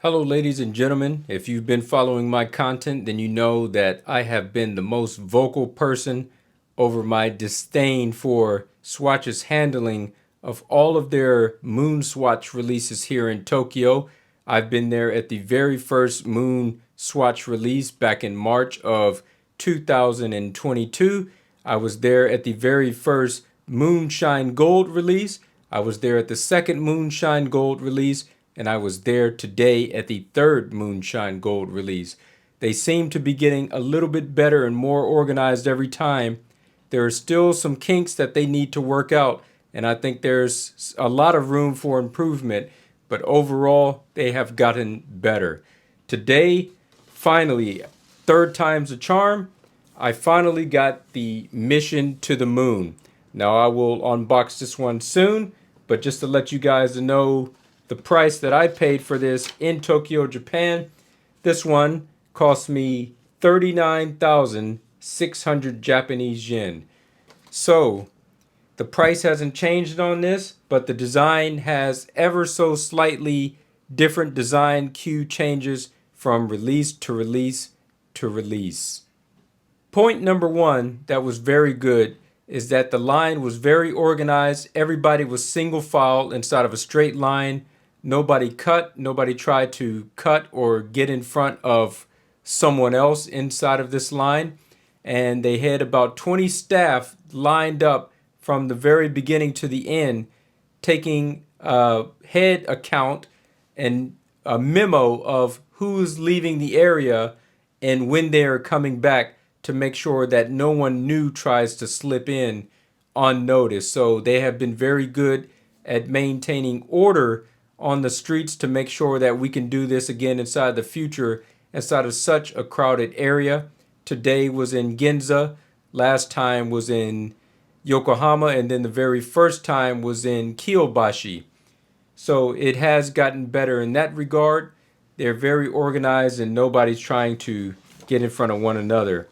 Hello, ladies and gentlemen. If you've been following my content, then you know that I have been the most vocal person over my disdain for Swatch's handling of all of their MoonSwatch releases here in Tokyo. I've been there at the very first MoonSwatch release back in March of 2022. I was there at the very first Moonshine Gold release. I was there at the second Moonshine Gold release, and I was there today at the third Moonshine Gold release. They seem to be getting a little bit better and more organized every time. There are still some kinks that they need to work out, and I think there's a lot of room for improvement, but overall, they have gotten better. Today, finally, third time's a charm, I finally got the Mission to the Moon. Now, I will unbox this one soon, but just to let you guys know the price that I paid for this in Tokyo, Japan, this one cost me 39,600 Japanese yen. So the price hasn't changed on this, but the design has ever so slightly different design cue changes from release to release to release. Point number one that was very good is that the line was very organized. Everybody was single file inside of a straight line. Nobody cut, nobody tried to cut or get in front of someone else inside of this line. And they had about 20 staff lined up from the very beginning to the end, taking a head account and a memo of who's leaving the area and when they're coming back to make sure that no one new tries to slip in unnoticed. So they have been very good at maintaining order on the streets to make sure that we can do this again inside the future inside of such a crowded area. Today was in Ginza, last time was in Yokohama, and then the very first time was in Kyobashi. So it has gotten better in that regard. They're very organized and nobody's trying to get in front of one another.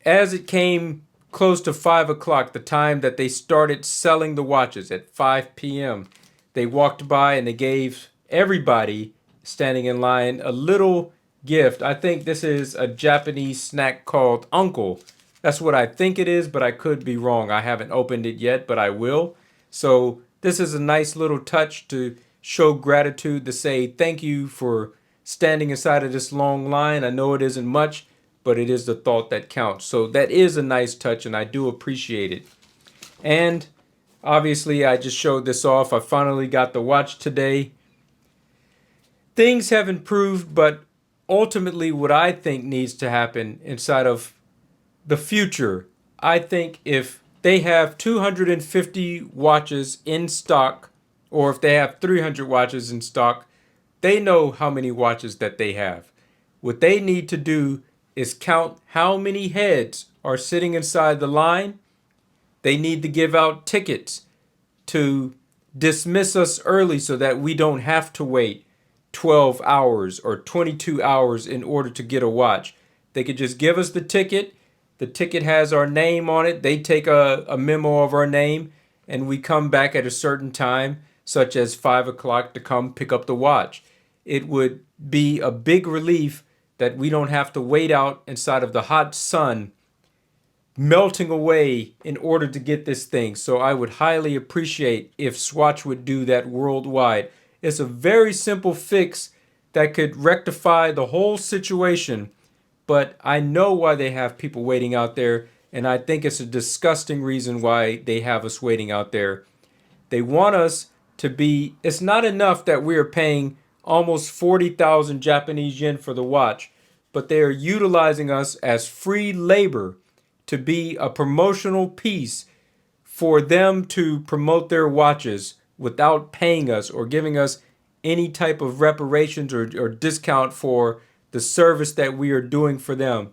As it came close to 5 o'clock, the time that they started selling the watches at 5 p.m., they walked by and they gave everybody standing in line a little gift. I think this is a Japanese snack called Uncle. That's what I think it is, but I could be wrong. I haven't opened it yet, but I will. So this is a nice little touch to show gratitude, to say thank you for standing inside of this long line. I know it isn't much, but it is the thought that counts. So that is a nice touch, and I do appreciate it. And obviously, I just showed this off. I finally got the watch today. Things have improved, but ultimately what I think needs to happen inside of the future, I think if they have 250 watches in stock, or if they have 300 watches in stock, they know how many watches that they have. What they need to do is count how many heads are sitting inside the line. They need to give out tickets to dismiss us early so that we don't have to wait 12 hours or 22 hours in order to get a watch. They could just give us the ticket. The ticket has our name on it. They take a memo of our name, and we come back at a certain time, such as 5 o'clock, to come pick up the watch. It would be a big relief that we don't have to wait out inside of the hot sun melting away in order to get this thing. So I would highly appreciate if Swatch would do that worldwide. It's a very simple fix that could rectify the whole situation, but I know why they have people waiting out there, and I think it's a disgusting reason why they have us waiting out there. They want us to be, it's not enough that we are paying almost 40,000 Japanese yen for the watch, but they are utilizing us as free labor to be a promotional piece for them to promote their watches without paying us or giving us any type of reparations or discount for the service that we are doing for them.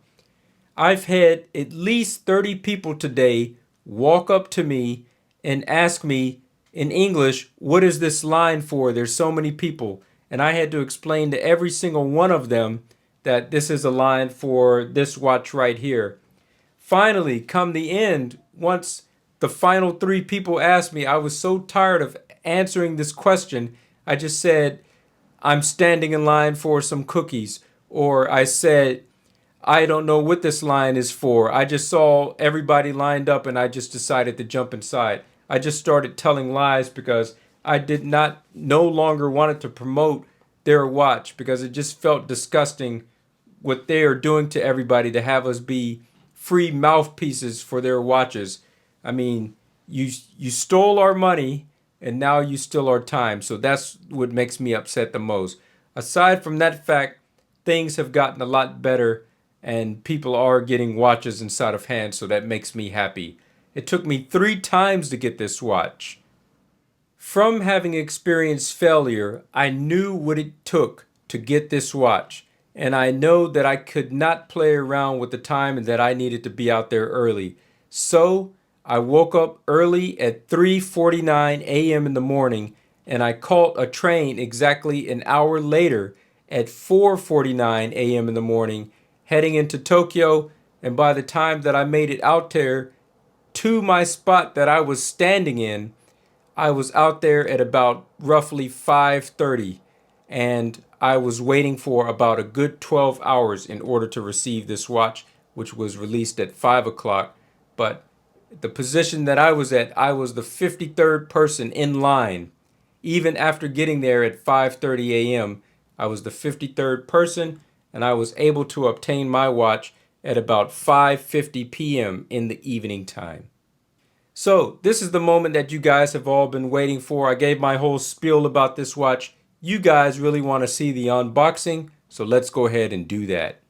I've had at least 30 people today walk up to me and ask me in English, what is this line for? There's so many people. And I had to explain to every single one of them that this is a line for this watch right here. Finally, come the end, once the final 3 people asked me, I was so tired of answering this question. I just said, I'm standing in line for some cookies, or I said, I don't know what this line is for. I just saw everybody lined up and I just decided to jump inside. I just started telling lies because I did not no longer wanted to promote their watch because it just felt disgusting what they are doing to everybody to have us be free mouthpieces for their watches. I mean, you stole our money and now you steal our time. So that's what makes me upset the most. Aside from that fact, things have gotten a lot better and people are getting watches inside of hands, so that makes me happy. It took me 3 times to get this watch. From having experienced failure, I knew what it took to get this watch, and I know that I could not play around with the time and that I needed to be out there early. So I woke up early at 3:49 a.m. in the morning, and I caught a train exactly an hour later at 4:49 a.m. in the morning, heading into Tokyo, and by the time that I made it out there to my spot that I was standing in, I was out there at about roughly 5:30, and I was waiting for about a good 12 hours in order to receive this watch, which was released at 5 o'clock. But the position that I was at, I was the 53rd person in line. Even after getting there at 5:30 a.m., I was the 53rd person, and I was able to obtain my watch at about 5:50 p.m. in the evening time. So this is the moment that you guys have all been waiting for. I gave my whole spiel about this watch. You guys really want to see the unboxing, so let's go ahead and do that.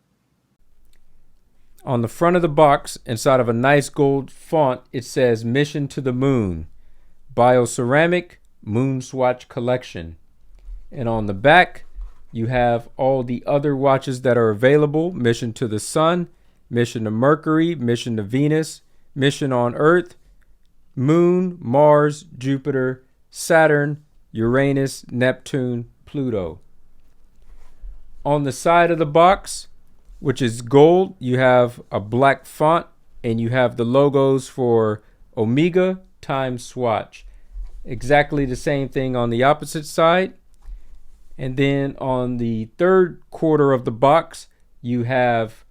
On the front of the box, inside of a nice gold font, it says Mission to the Moon, Bioceramic MoonSwatch Collection. And on the back, you have all the other watches that are available: Mission to the Sun, Mission to Mercury, Mission to Venus, Mission on Earth, Moon, Mars, Jupiter, Saturn, Uranus, Neptune, Pluto. On the side of the box, which is gold, you have a black font and you have the logos for Omega times Swatch. Exactly the same thing on the opposite side. And then on the third quarter of the box, you have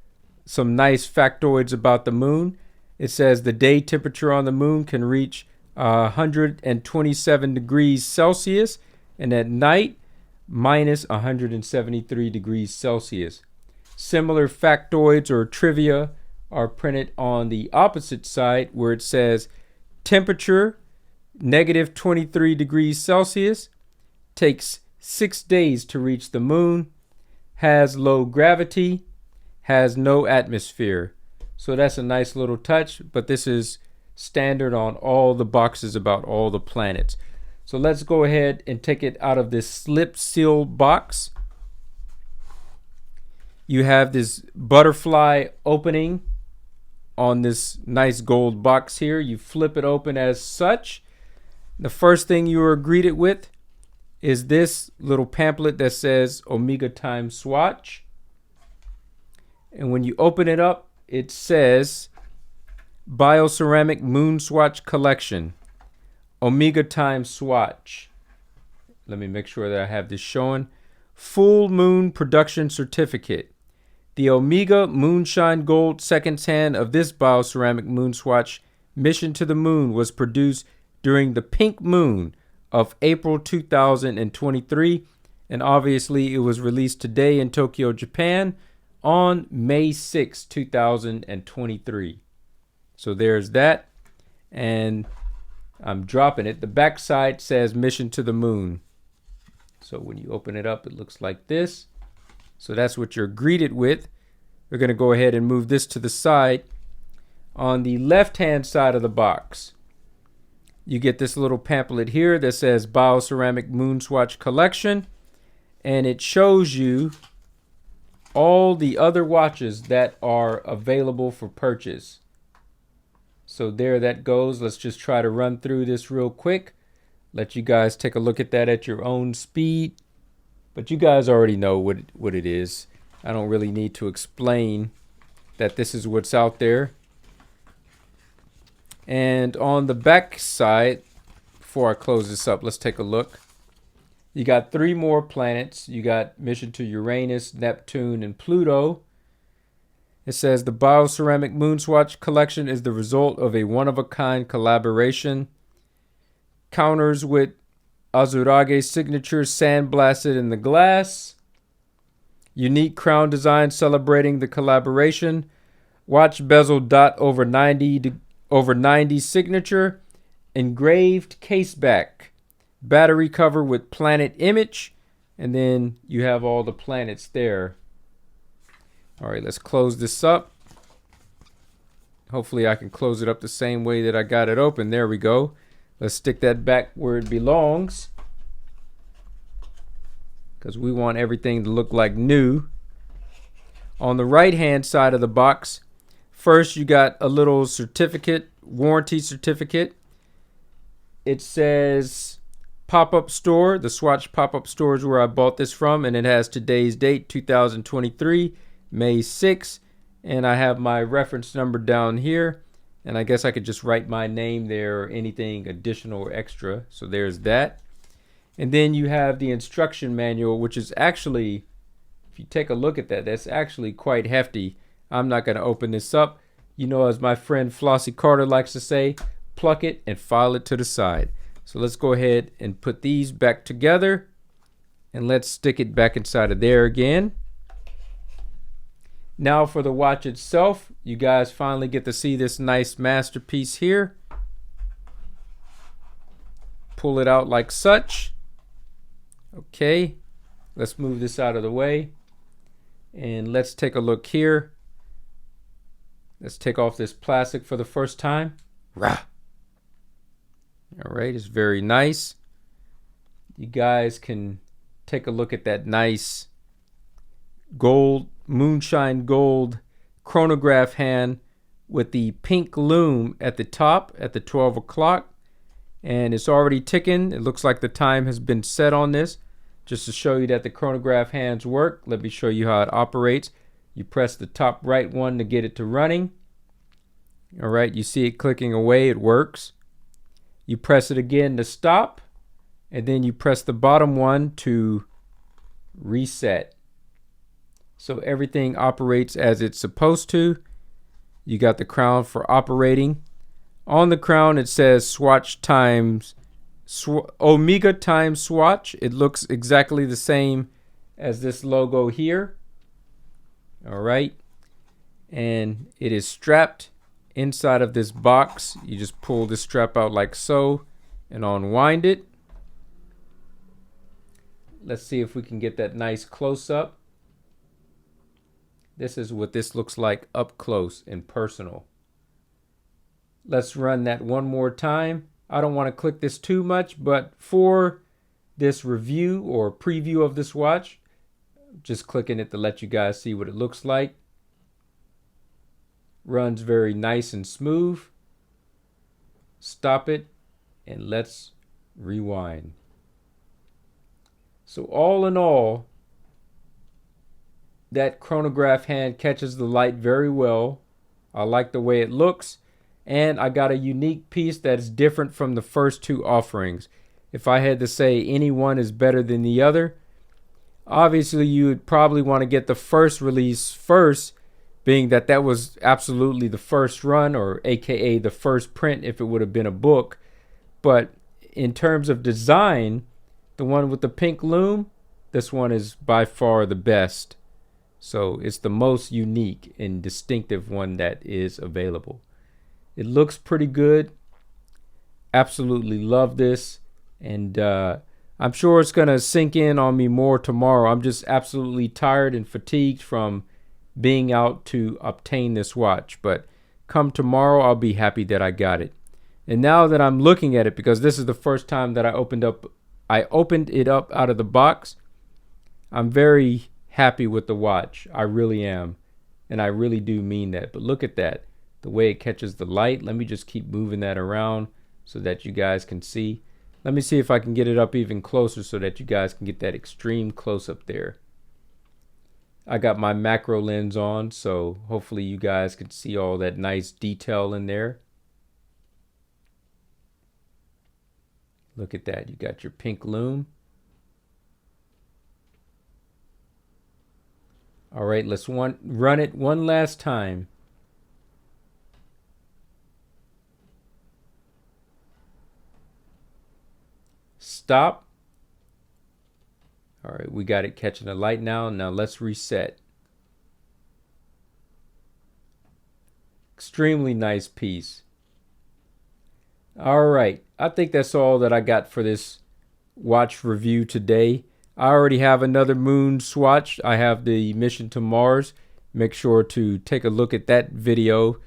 some nice factoids about the moon. It says the day temperature on the moon can reach 127 degrees Celsius, and at night, minus 173 degrees Celsius. Similar factoids or trivia are printed on the opposite side, where it says temperature, negative 23 degrees Celsius, takes 6 days to reach the moon, has low gravity, has no atmosphere. So that's a nice little touch, but this is standard on all the boxes about all the planets. So let's go ahead and take it out of this slip seal box. You have this butterfly opening on this nice gold box here. You flip it open as such. The first thing you are greeted with is this little pamphlet that says Omega times Swatch. And when you open it up, it says Bioceramic MoonSwatch Collection, Omega times Swatch. Let me make sure that I have this showing. Full Moon Production Certificate. The Omega Moonshine Gold second-hand of this Bioceramic MoonSwatch Mission to the Moon was produced during the pink moon of April 2023, and obviously it was released today in Tokyo, Japan, on May 6, 2023. So there's that, and I'm dropping it. The back side says Mission to the Moon. So when you open it up, it looks like this. So that's what you're greeted with. We're going to go ahead and move this to the side. On the left-hand side of the box, you get this little pamphlet here that says Bioceramic MoonSwatch Collection, and it shows you all the other watches that are available for purchase. So there that goes. Let's just try to run through this real quick. Let you guys take a look at that at your own speed. But you guys already know what it is. I don't really need to explain that this is what's out there. And on the back side, before I close this up, let's take a look. You got 3 more planets. You got mission to Uranus, Neptune, and Pluto. It says the Bioceramic Moonswatch collection is the result of a one-of-a-kind collaboration. Counters with Azurage signature sandblasted in the glass. Unique crown design celebrating the collaboration. Watch bezel dot over 90 signature. Engraved caseback. Battery cover with planet image. And then you have all the planets there. All right, let's close this up. Hopefully I can close it up the same way that I got it open. There we go. Let's stick that back where it belongs, because we want everything to look like new. On the right hand side of the box, first you got a little certificate, warranty certificate. It says pop-up store. The Swatch pop-up store is where I bought this from, and it has today's date, 2023, May 6th, and I have my reference number down here, and I guess I could just write my name there or anything additional or extra. So there's that. And then you have the instruction manual, which is actually, if you take a look at that, that's actually quite hefty. I'm not going to open this up. You know, as my friend Flossie Carter likes to say, pluck it and file it to the side. So let's go ahead and put these back together, and let's stick it back inside of there again. Now for the watch itself, you guys finally get to see this nice masterpiece here. Pull it out like such. Okay, let's move this out of the way, and let's take a look here. Let's take off this plastic for the first time. Rah! All right, it's very nice. You guys can take a look at that nice gold, Moonshine Gold chronograph hand with the pink lume at the top at the 12 o'clock. And it's already ticking. It looks like the time has been set on this. Just to show you that the chronograph hands work, let me show you how it operates. You press the top right one to get it to running. All right, you see it clicking away, it works. You press it again to stop, and then you press the bottom one to reset. So everything operates as it's supposed to. You got the crown for operating. On the crown it says Swatch times Omega times Swatch. It looks exactly the same as this logo here. All right, and it is strapped inside of this box. You just pull the strap out like so and unwind it. Let's see if we can get that nice close-up. This is what this looks like up close and personal. Let's run that one more time. I don't want to click this too much, but for this review or preview of this watch, just clicking it to let you guys see what it looks like. Runs very nice and smooth. Stop it and let's rewind. So all in all, that chronograph hand catches the light very well. I like the way it looks, and I got a unique piece that is different from the first 2 offerings. If I had to say any one is better than the other, obviously you would probably want to get the first release first, being that that was absolutely the first run, or aka the first print if it would have been a book. But in terms of design, the one with the pink lume, this one is by far the best. So it's the most unique and distinctive one that is available. It looks pretty good. Absolutely love this. And I'm sure it's going to sink in on me more tomorrow. I'm just absolutely tired and fatigued from being out to obtain this watch. But come tomorrow, I'll be happy that I got it. And now that I'm looking at it, because this is the first time that I opened it up out of the box, I'm very happy with the watch. I really am. And I really do mean that. But look at that. The way it catches the light. Let me just keep moving that around so that you guys can see. Let me see if I can get it up even closer so that you guys can get that extreme close up there. I got my macro lens on, so hopefully you guys can see all that nice detail in there. Look at that. You got your pink lume. All right, let's run it one last time. Stop. All right, we got it catching the light now. Now let's reset. Extremely nice piece. All right, I think that's all that I got for this watch review today. I already have another moon swatch. I have the mission to Mars. Make sure to take a look at that video.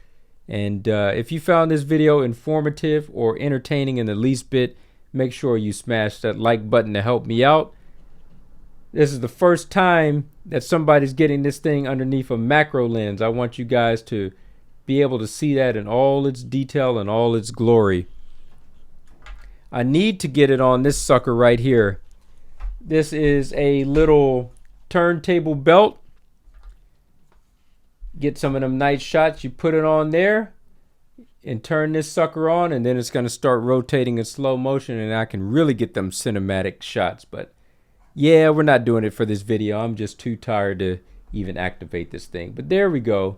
And if you found this video informative or entertaining in the least bit, make sure you smash that like button to help me out. This is the first time that somebody's getting this thing underneath a macro lens. I want you guys to be able to see that in all its detail and all its glory. I need to get it on this sucker right here. This is a little turntable belt. Get some of them nice shots. You put it on there and turn this sucker on, and then it's going to start rotating in slow motion, and I can really get them cinematic shots. But yeah, we're not doing it for this video. I'm just too tired to even activate this thing. But there we go.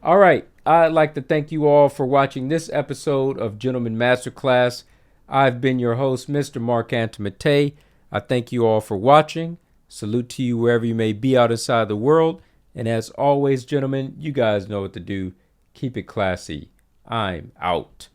All right, I'd like to thank you all for watching this episode of Gentleman Masterclass. I've been your host, Mr. Marc.antomattei. I thank you all for watching. Salute to you wherever you may be out inside the world. And as always, gentlemen, you guys know what to do. Keep it classy. I'm out.